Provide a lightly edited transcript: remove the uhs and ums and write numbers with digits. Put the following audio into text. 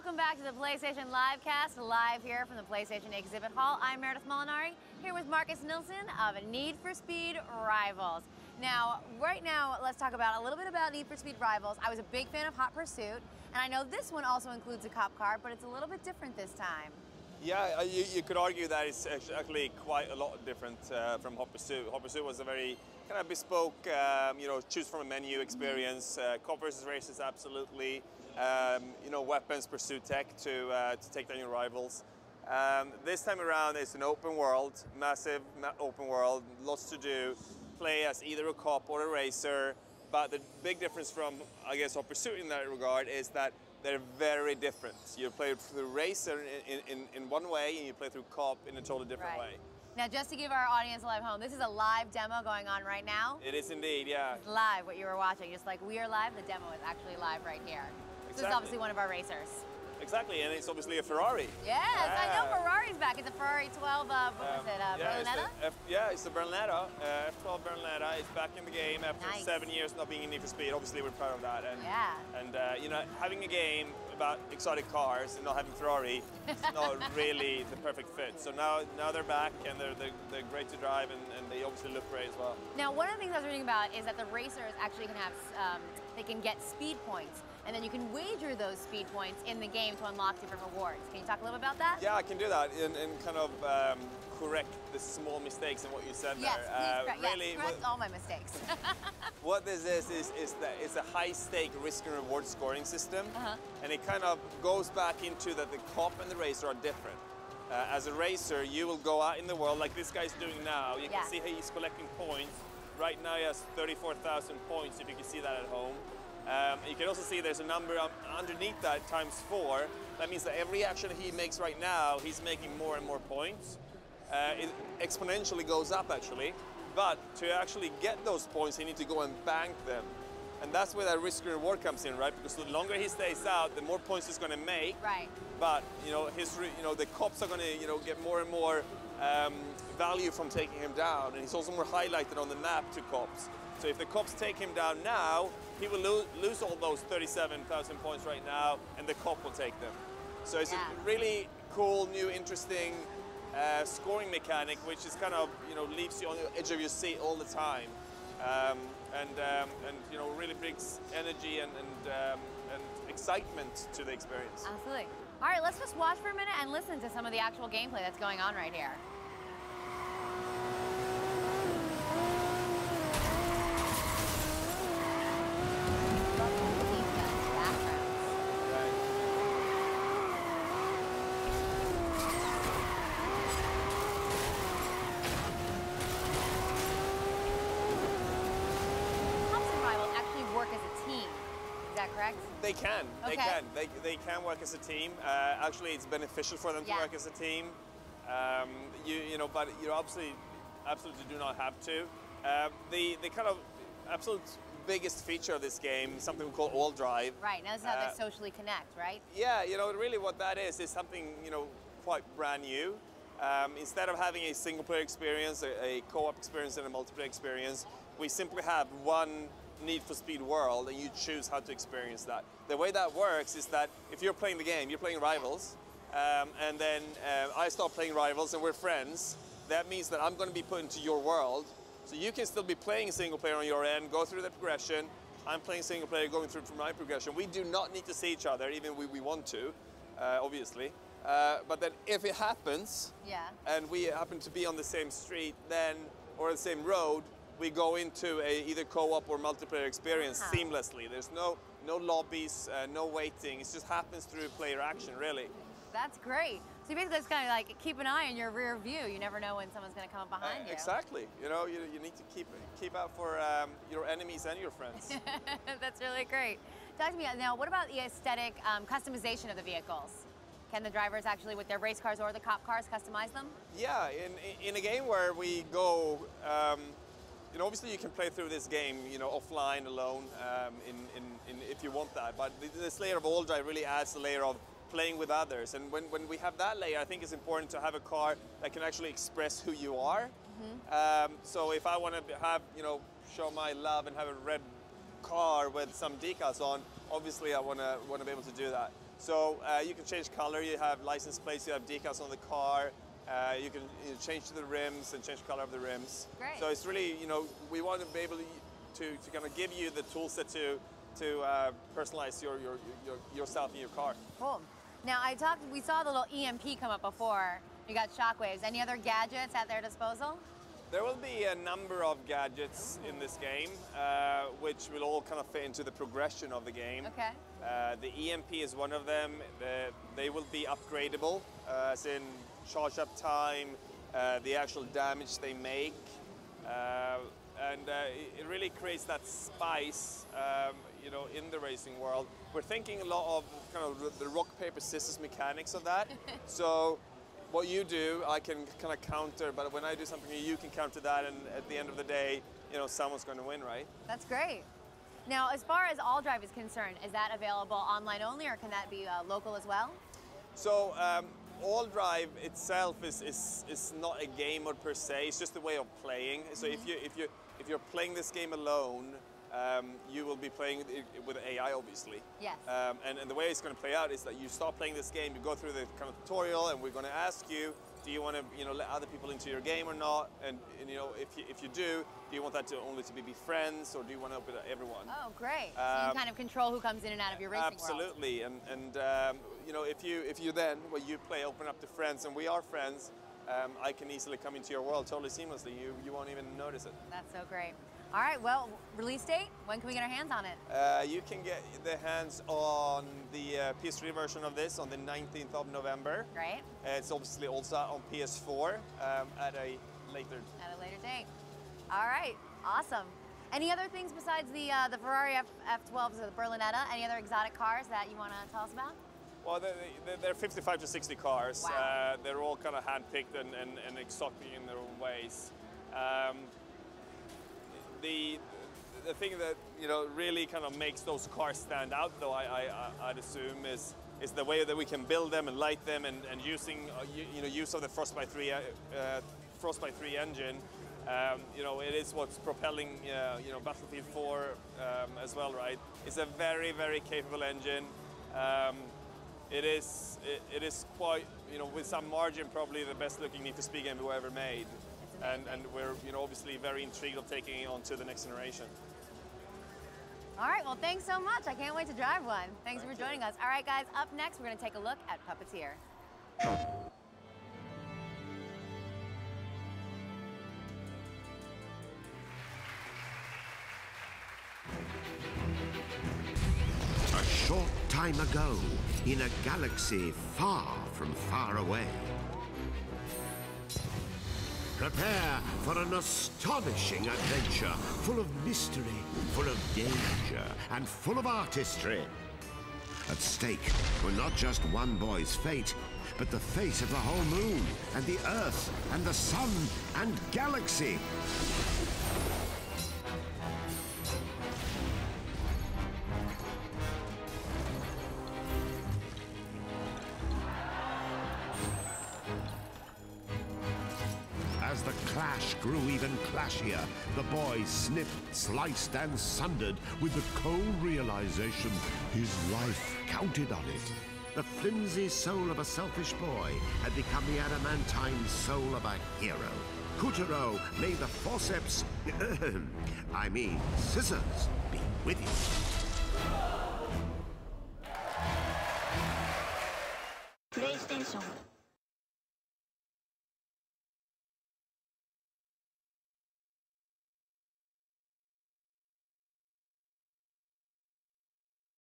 Welcome back to the PlayStation Livecast, live here from the PlayStation Exhibit Hall. I'm Meredith Molinari, here with Marcus Nilsson of Need for Speed Rivals. Now, right now, let's talk about a little bit about Need for Speed Rivals. I was a big fan of Hot Pursuit, and I know this one also includes a cop car, but it's a little bit different this time. Yeah, you could argue that it's actually quite a lot different from Hot Pursuit. Hot Pursuit was a very kind of bespoke, choose from a menu experience. Cop versus races, absolutely. Weapons, pursuit tech to take down your rivals. This time around, it's an open world, massive open world, lots to do. Play as either a cop or a racer, but the big difference from, I guess, Hot Pursuit in that regard is that they're very different. You play through racer in one way, and you play through cop in a totally different way. Now, just to give our audience live home, this is a live demo going on right now. It is indeed, yeah. It's live, what you were watching. Just like we are live, the demo is actually live right here. Exactly. This is obviously one of our racers. Exactly, and it's obviously a Ferrari. Yes, I know Ferrari's back. It's a Ferrari 12, what was it, Berlinetta? It's the Berlinetta, F12 Berlinetta. It's back in the game after 7 years not being in Need for Speed. Obviously, we're proud of that. And, having a game about exotic cars and not having Ferrari is not really the perfect fit. So now they're back, and they're great to drive, and they obviously look great as well. Now, one of the things I was reading about is that the racers actually can have, they can get speed points. And then you can wager those speed points in the game to unlock different rewards. Can you talk a little bit about that? Yeah, I can do that and kind of correct the small mistakes in what you said there. Really, correct all my mistakes. What this is that it's a high-stake risk and reward scoring system, and it kind of goes back into that the cop and the racer are different. As a racer, you will go out in the world like this guy's doing now. You can see how he's collecting points. Right now he has 34,000 points, if you can see that at home. You can also see there's a number underneath that times 4. That means that every action he makes right now, he's making more and more points. It exponentially goes up actually, but to actually get those points, he needs to go and bank them. And that's where that risk and reward comes in, right? Because the longer he stays out, the more points he's going to make. Right. But the cops are going to get more and more value from taking him down, and he's also more highlighted on the map to cops. So if the cops take him down now, he will lose all those 37,000 points right now, and the cop will take them. So it's a really cool, new, interesting scoring mechanic, which is kind of leaves you on the edge of your seat all the time, and really brings energy and excitement to the experience. Absolutely. All right, let's just watch for a minute and listen to some of the actual gameplay that's going on right here. Is that correct? They can. Okay. They can work as a team. Actually, it's beneficial for them to work as a team. But you absolutely do not have to. The kind of absolute biggest feature of this game is something we call all drive. Right. Now this is how they socially connect, right? Yeah. Really what that is something quite brand new. Instead of having a single player experience, a co-op experience, and a multiplayer experience, we simply have one Need for Speed world, and you choose how to experience that. The way that works is that if you're playing the game, you're playing Rivals, and then I start playing Rivals and we're friends, that means that I'm going to be put into your world. So you can still be playing single player on your end, go through the progression. I'm playing single player, going through my progression. We do not need to see each other, even we want to, obviously. But then if it happens, and we happen to be on the same street or the same road, we go into either co-op or multiplayer experience seamlessly. There's no lobbies, no waiting. It just happens through player action, really. That's great. So you basically just kind of like keep an eye on your rear view. You never know when someone's going to come up behind you. Exactly. You need to keep out for your enemies and your friends. That's really great. Talk to me now. What about the aesthetic customization of the vehicles? Can the drivers actually, with their race cars or the cop cars, customize them? Yeah. In a game where we go. Obviously you can play through this game, offline alone, if you want that. But this layer of all drive really adds a layer of playing with others. And when we have that layer, I think it's important to have a car that can actually express who you are. So if I want to have, show my love and have a red car with some decals on, obviously I want to be able to do that. So you can change color, you have license plates, you have decals on the car, you can change the rims and change the color of the rims. Great. So it's really, we want to be able to kind of give you the tool set to personalize yourself in your car. Cool. Now we saw the little EMP come up before. You got shockwaves. Any other gadgets at their disposal? There will be a number of gadgets in this game, which will all kind of fit into the progression of the game. Okay. The EMP is one of them. They will be upgradable, as in charge up time, the actual damage they make, and it really creates that spice, in the racing world. We're thinking a lot of kind of the rock, paper, scissors mechanics of that. So what you do, I can kind of counter, but when I do something, you can counter that, and at the end of the day, someone's going to win, right? That's great. Now, as far as All-Drive is concerned, is that available online only, or can that be local as well? So All-Drive itself is not a game mode per se. It's just a way of playing. So if you're playing this game alone, you will be playing it with AI, obviously. Yes. And the way it's going to play out is that you start playing this game, you go through the kind of tutorial, and we're going to ask you, do you want to let other people into your game or not? And if you do you want that to only to be friends, or do you want to open it to everyone? Oh, great. So you kind of control who comes in and out of your racing absolutely. world. Absolutely. If you then, when you play, open up to friends, and we are friends, I can easily come into your world totally seamlessly. You won't even notice it. That's so great. All right, well, release date, when can we get our hands on it? You can get the hands on the PS3 version of this on the 19th of November. Great. It's obviously also on PS4 at a later date. All right, awesome. Any other things besides the Ferrari F12s or the Berlinetta? Any other exotic cars that you want to tell us about? Well, they're 55 to 60 cars. Wow. They're all kind of hand-picked and exotic in their own ways. The thing that really kind of makes those cars stand out, though, I'd assume, is the way that we can build them and light them, and using use of the Frostbite 3 engine. It is what's propelling Battlefield 4 as well, right? It's a very, very capable engine. It is quite, with some margin, probably the best looking Need for Speed game we've ever made. And we're obviously very intrigued of taking it on to the next generation. All right, well, thanks so much. I can't wait to drive one. Thanks for joining us. All right, guys, up next, we're going to take a look at Puppeteer. A short time ago, in a galaxy far from far away. Prepare for an astonishing adventure, full of mystery, full of danger, and full of artistry. At stake were not just one boy's fate, but the fate of the whole moon, and the Earth, and the sun, and galaxy. As the clash grew even clashier, the boy snipped, sliced, and sundered with the cold realization his life counted on it. The flimsy soul of a selfish boy had become the adamantine soul of a hero. Kutaro, may the forceps, scissors, be with you. PlayStation